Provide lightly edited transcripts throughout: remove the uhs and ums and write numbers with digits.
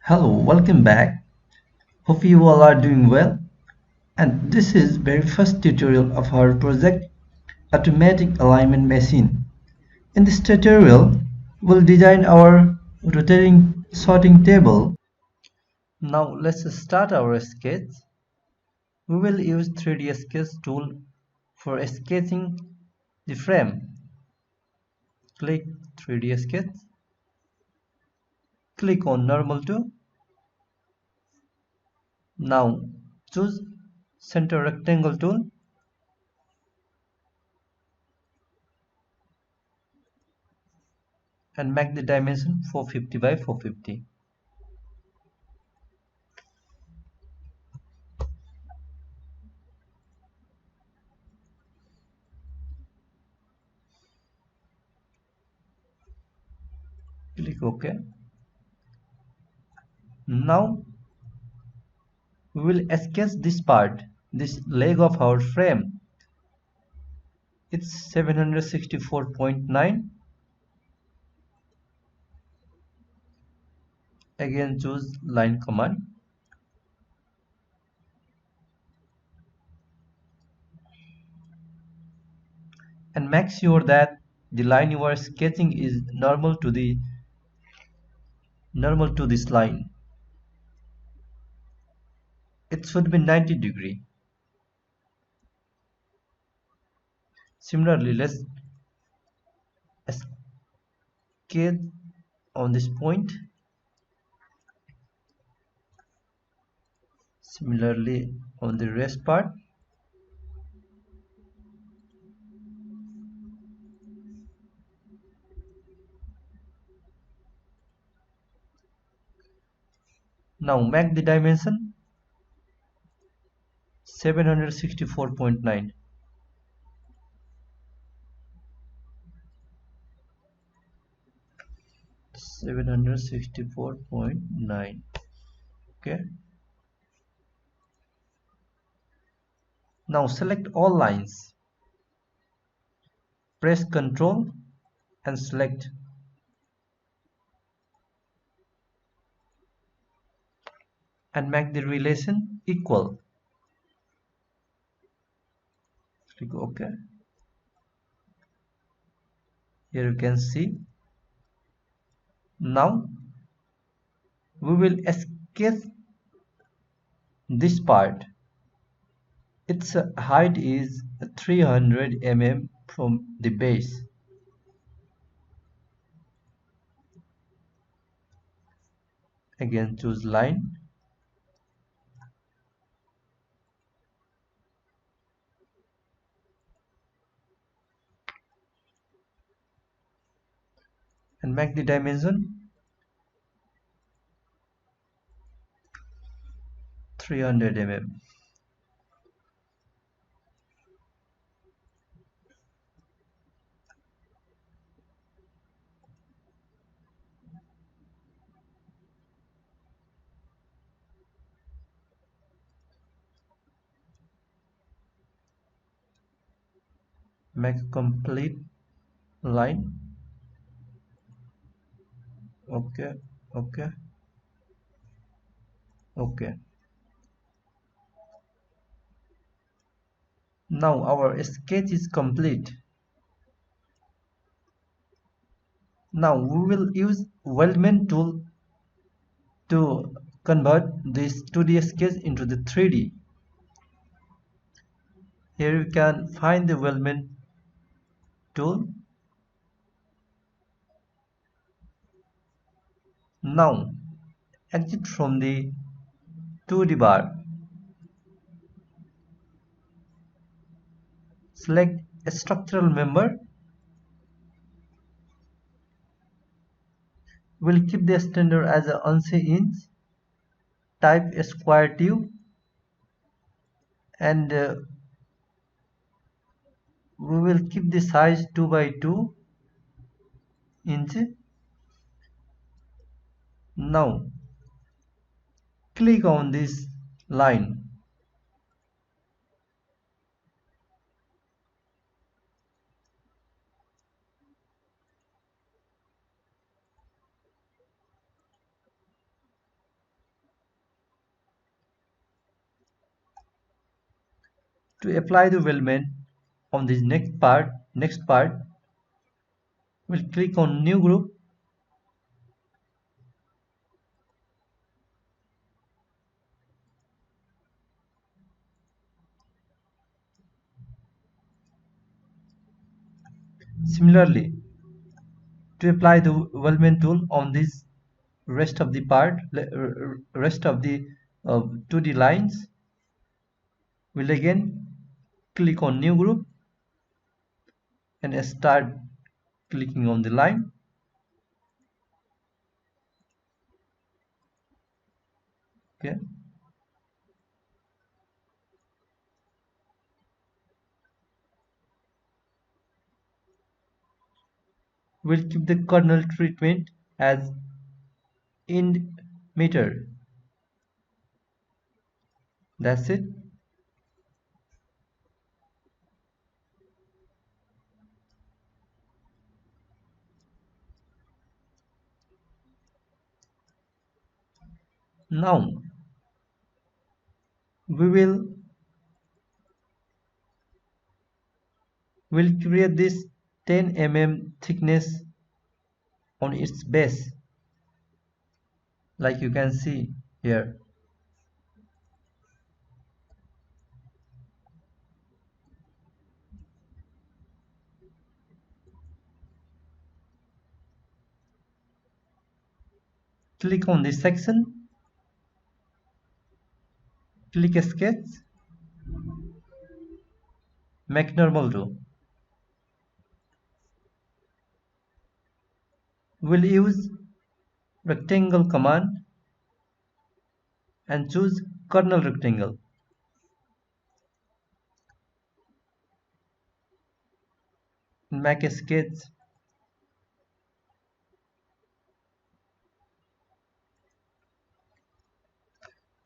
Hello, welcome back. Hope you all are doing well. And this is very first tutorial of our project Automatic Alignment Machine. In this tutorial, we'll design our rotating sorting table. Now let's start our sketch. We will use 3D sketch tool for sketching the frame. Click 3D sketch. Click on normal tool. Now choose center rectangle tool. And make the dimension 450 by 450. Click OK. Now we will sketch this part, this leg of our frame. It's 764.9. Again choose line command. And make sure that the line you are sketching is normal to this line. It should be 90°. Similarly, let's sketch on this point. Similarly on the rest part. Now make the dimension 764.9. Okay. Now select all lines. Press Ctrl and select. And make the relation equal. Click OK. Here you can see. Now we will sketch this part. Its height is 300 mm from the base. Again choose line. And make the dimension 300 mm. Make a complete line. Okay. Now our sketch is complete. Now we will use weldment tool to convert this 2D sketch into the 3D. Here you can find the weldment tool. Now exit from the 2D bar. Select a structural member. We'll keep the standard as a 1 inch. Type a square tube and we will keep the size 2 by 2 inch. Now click on this line. To apply the weldment on this next part, we'll click on new group. Similarly, to apply the weldment tool on this rest of the 2D lines, we'll again click on new group and start clicking on the line. Okay. We'll keep the kernel treatment as end meter. That's it. Now we will create this 10 thickness on its base, like you can see here. Click on this section, click sketch, make normal to. We'll use rectangle command and choose kernel rectangle. Make a sketch.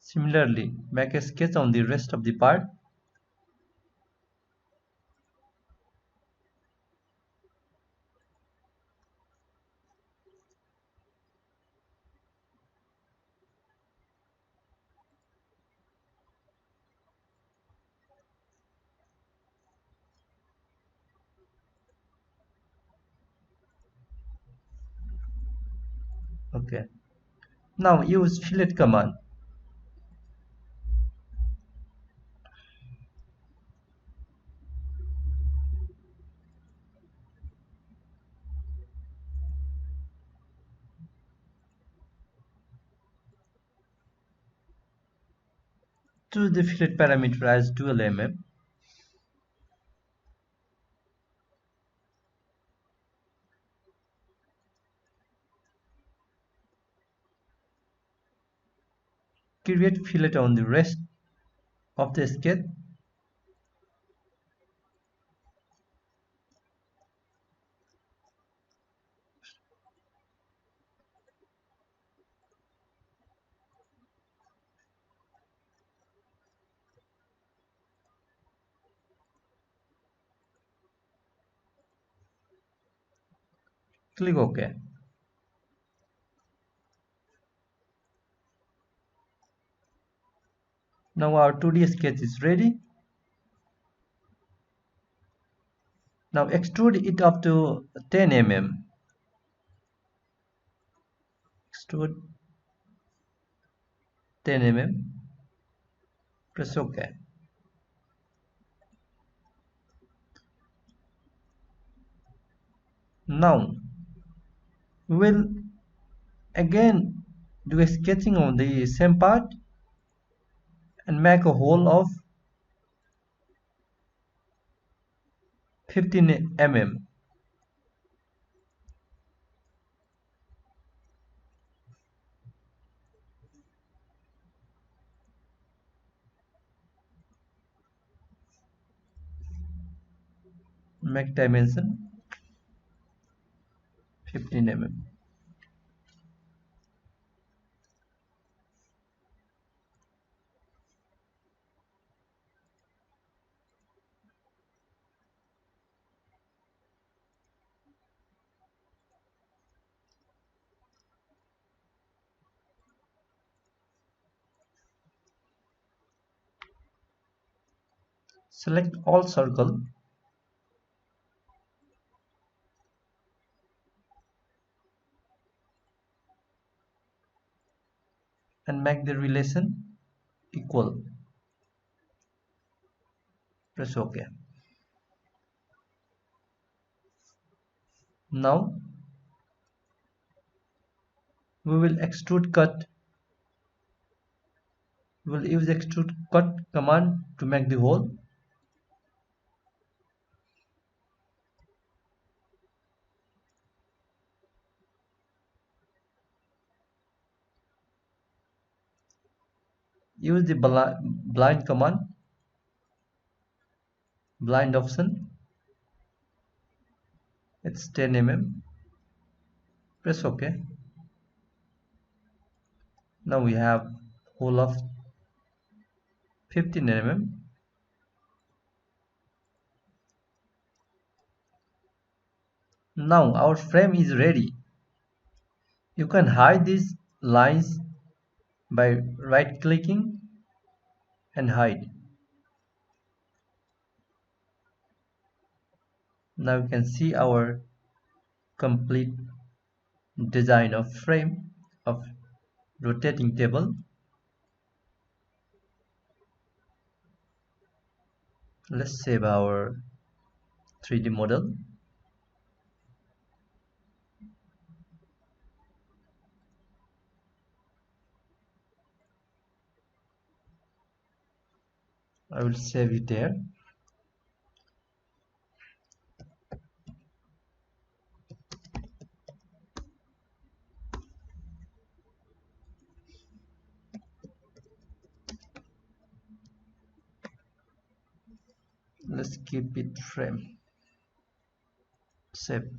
Similarly, make a sketch on the rest of the part. Okay. Now use fillet command. Choose the fillet parameter as 12 mm. Create fillet on the rest of the sketch. Click OK. Now our 2D sketch is ready. Now extrude it up to 10 mm. Extrude 10 mm. Press OK. Now we will again do a sketching on the same part and make a hole of 15 mm. Make dimension 15 mm. Select all circle and make the relation equal. Press OK. Now we will extrude cut. We will use extrude cut command to make the hole. Use the blind command, blind option. It's 10 mm. Press OK. Now we have hole of 15 mm. Now our frame is ready. You can hide these lines by right clicking and hide. Now you can see our complete design of frame of rotating table. Let's save our 3D model. I will save it there. Let's keep it frame. Save.